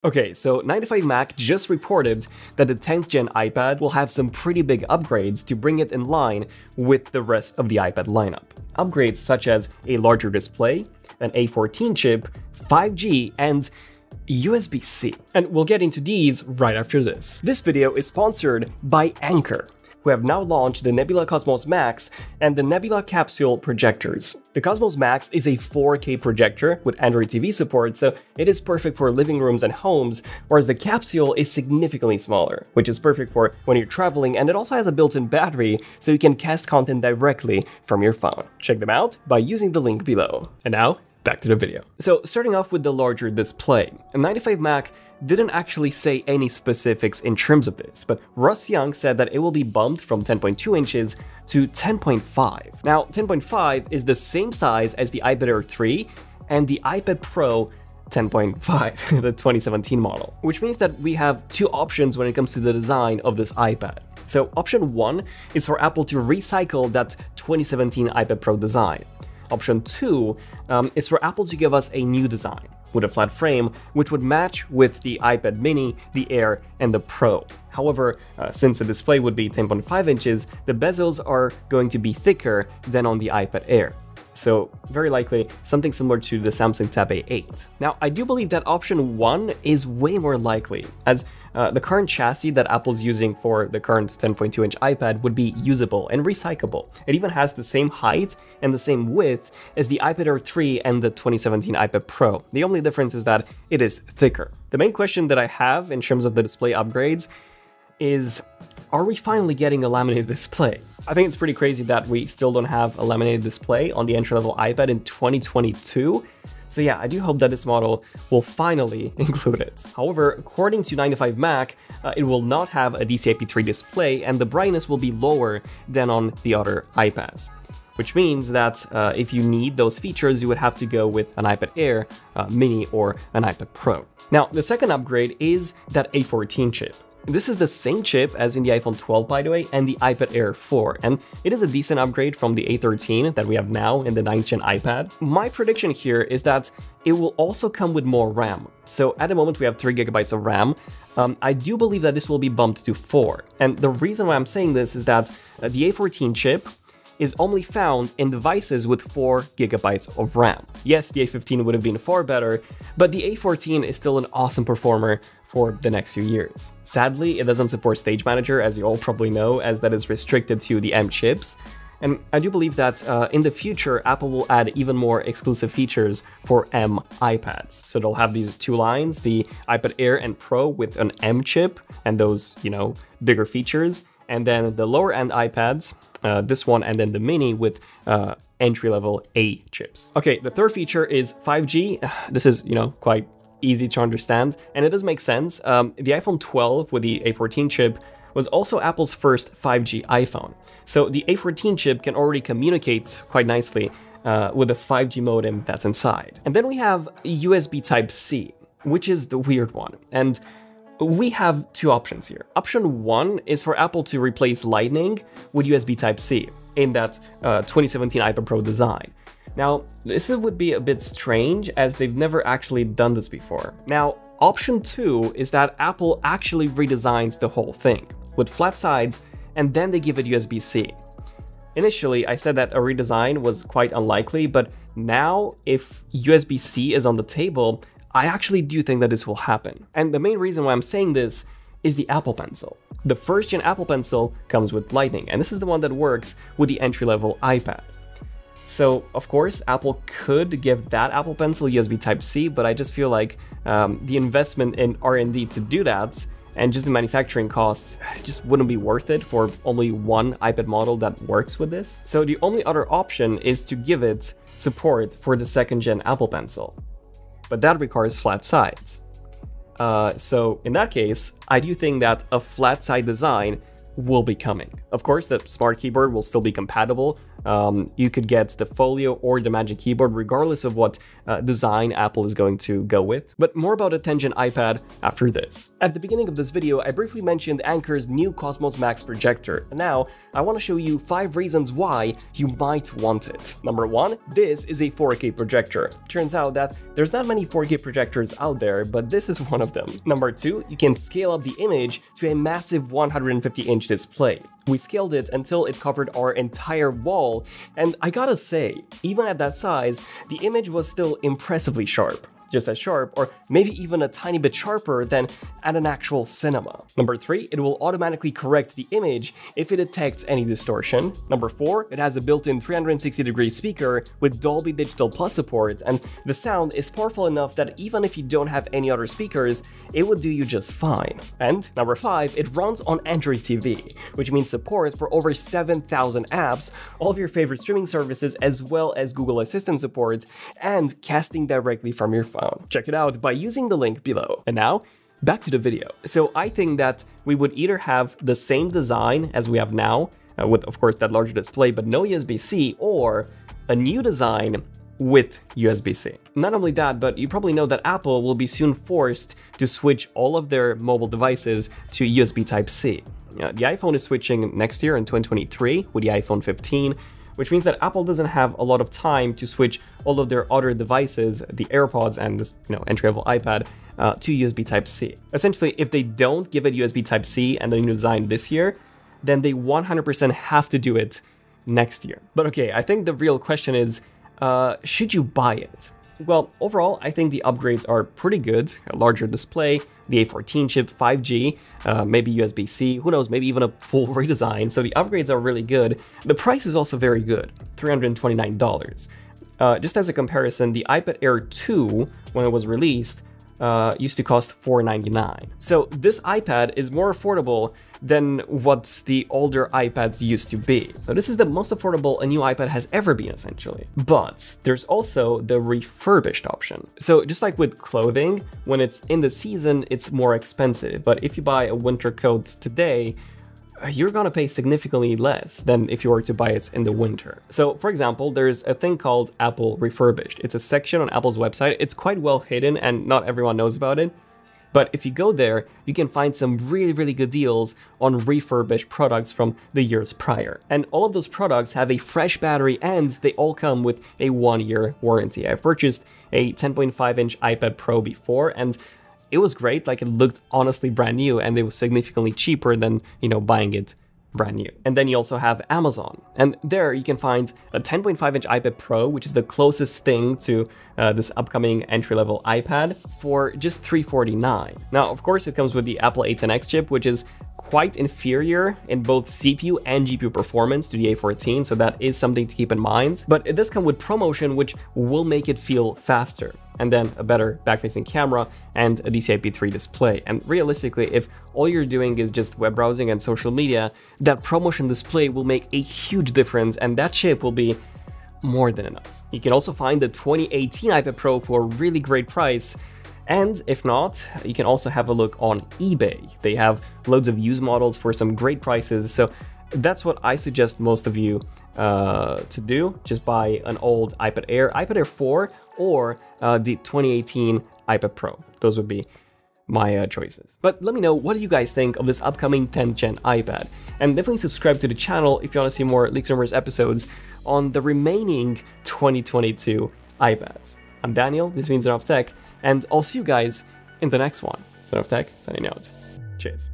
Okay, so 95Mac just reported that the 10th gen iPad will have some pretty big upgrades to bring it in line with the rest of the iPad lineup. Upgrades such as a larger display, an A14 chip, 5G, and USB-C. And we'll get into these right after this. This video is sponsored by Anchor, who have now launched the Nebula Cosmos Max and the Nebula Capsule projectors. The Cosmos Max is a 4K projector with Android TV support, so it is perfect for living rooms and homes, whereas the Capsule is significantly smaller, which is perfect for when you're traveling, and it also has a built-in battery, so you can cast content directly from your phone. Check them out by using the link below. And now, back to the video. So starting off with the larger display, a 95Mac didn't actually say any specifics in terms of this, but Russ Young said that it will be bumped from 10.2 inches to 10.5. Now, 10.5 is the same size as the iPad Air 3 and the iPad Pro 10.5, the 2017 model, which means that we have two options when it comes to the design of this iPad. So option 1 is for Apple to recycle that 2017 iPad Pro design. Option 2 is for Apple to give us a new design with a flat frame, which would match with the iPad mini, the Air, and the Pro. However, since the display would be 10.5 inches, the bezels are going to be thicker than on the iPad Air. So very likely something similar to the Samsung Tab A8. Now, I do believe that option 1 is way more likely, as the current chassis that Apple's using for the current 10.2-inch iPad would be usable and recyclable. It even has the same height and the same width as the iPad Air 3 and the 2017 iPad Pro. The only difference is that it is thicker. The main question that I have in terms of the display upgrades is, are we finally getting a laminated display? I think it's pretty crazy that we still don't have a laminated display on the entry-level iPad in 2022. So yeah, I do hope that this model will finally include it. However, according to 95Mac, it will not have a DCI-P3 display, and the brightness will be lower than on the other iPads. Which means that if you need those features, you would have to go with an iPad Air, Mini, or an iPad Pro. Now, the second upgrade is that A14 chip. This is the same chip as in the iPhone 12, by the way, and the iPad Air 4, and it is a decent upgrade from the A13 that we have now in the 9th gen iPad. My prediction here is that it will also come with more RAM. So at the moment we have 3 GB of RAM. I do believe that this will be bumped to 4, and the reason why I'm saying this is that the A14 chip is only found in devices with 4 GB of RAM. Yes, the A15 would have been far better, but the A14 is still an awesome performer for the next few years. Sadly, it doesn't support Stage Manager, as you all probably know, as that is restricted to the M chips. And I do believe that in the future, Apple will add even more exclusive features for M iPads. So they'll have these two lines, the iPad Air and Pro with an M chip and those, bigger features. And then the lower end iPads, this one, and then the Mini with entry-level A chips. Okay, the third feature is 5G. This is, quite easy to understand, and it does make sense. The iPhone 12 with the A14 chip was also Apple's first 5G iPhone. So the A14 chip can already communicate quite nicely with the 5G modem that's inside. And then we have USB Type-C, which is the weird one. And we have two options here. Option 1 is for Apple to replace Lightning with USB Type-C in that 2017 iPad Pro design. Now, this would be a bit strange as they've never actually done this before. Now, option 2 is that Apple actually redesigns the whole thing with flat sides and then they give it USB-C. Initially, I said that a redesign was quite unlikely, but now if USB-C is on the table, I actually do think that this will happen. And the main reason why I'm saying this is the Apple Pencil. The first gen Apple Pencil comes with Lightning, and this is the one that works with the entry-level iPad. So, of course, Apple could give that Apple Pencil USB Type-C, but I just feel like the investment in R&D to do that and just the manufacturing costs just wouldn't be worth it for only one iPad model that works with this. So the only other option is to give it support for the second gen Apple Pencil, but that requires flat sides. So in that case, I do think that a flat side design will be coming. Of course, the Smart Keyboard will still be compatible You could get the Folio or the Magic Keyboard, regardless of what design Apple is going to go with. But more about a 10th Gen iPad after this. At the beginning of this video, I briefly mentioned Anker's new Cosmos Max projector. And now, I want to show you 5 reasons why you might want it. Number 1, this is a 4K projector. Turns out that there's not many 4K projectors out there, but this is one of them. Number 2, you can scale up the image to a massive 150-inch display. We scaled it until it covered our entire wall, and I gotta say, even at that size, the image was still impressively sharp. Just as sharp, or maybe even a tiny bit sharper than at an actual cinema. Number 3, it will automatically correct the image if it detects any distortion. Number 4, it has a built-in 360-degree speaker with Dolby Digital Plus support, and the sound is powerful enough that even if you don't have any other speakers, it would do you just fine. And number 5, it runs on Android TV, which means support for over 7,000 apps, all of your favorite streaming services, as well as Google Assistant support, and casting directly from your phone. Check it out by using the link below. And now, back to the video. So I think that we would either have the same design as we have now, with of course that larger display but no USB-C, or a new design with USB-C. Not only that, but you probably know that Apple will be soon forced to switch all of their mobile devices to USB Type-C. The iPhone is switching next year in 2023 with the iPhone 15, which means that Apple doesn't have a lot of time to switch all of their other devices, the AirPods and this, entry-level iPad, to USB Type-C. Essentially, if they don't give it USB Type-C and a new design this year, then they 100% have to do it next year. But okay, I think the real question is, should you buy it? Well, overall, I think the upgrades are pretty good. A larger display, the A14 chip, 5G, maybe USB-C, who knows, maybe even a full redesign. So the upgrades are really good. The price is also very good, $329. Just as a comparison, the iPad Air 2, when it was released, used to cost $499. So this iPad is more affordable than what the older iPads used to be. So this is the most affordable a new iPad has ever been, essentially. But there's also the refurbished option. So just like with clothing, when it's in the season, it's more expensive. But if you buy a winter coat today, you're gonna pay significantly less than if you were to buy it in the winter. So for example, there's a thing called Apple Refurbished. It's a section on Apple's website. It's quite well hidden and not everyone knows about it. But if you go there, you can find some really, really good deals on refurbished products from the years prior. And all of those products have a fresh battery and they all come with a 1-year warranty. I've purchased a 10.5-inch iPad Pro before and it was great. Like, it looked honestly brand new and it was significantly cheaper than, buying it brand new. And then you also have Amazon, and there you can find a 10.5-inch iPad Pro, which is the closest thing to this upcoming entry-level iPad, for just $349. Now, of course, it comes with the Apple A14 chip, which is quite inferior in both CPU and GPU performance to the A14, so that is something to keep in mind. But it does come with ProMotion, which will make it feel faster, and then a better back-facing camera and a DCI-P3 display. And realistically, if all you're doing is just web browsing and social media, that ProMotion display will make a huge difference, and that chip will be more than enough. You can also find the 2018 iPad Pro for a really great price. And if not, you can also have a look on eBay. They have loads of used models for some great prices. So that's what I suggest most of you to do. Just buy an old iPad Air 4, or the 2018 iPad Pro. Those would be my choices. But let me know, what do you guys think of this upcoming 10th Gen iPad? And definitely subscribe to the channel if you want to see more Leaks and Rumors episodes on the remaining 2022 iPads. I'm Daniel, this means ZONEofTECH, and I'll see you guys in the next one. ZONEofTECH, signing out. Cheers.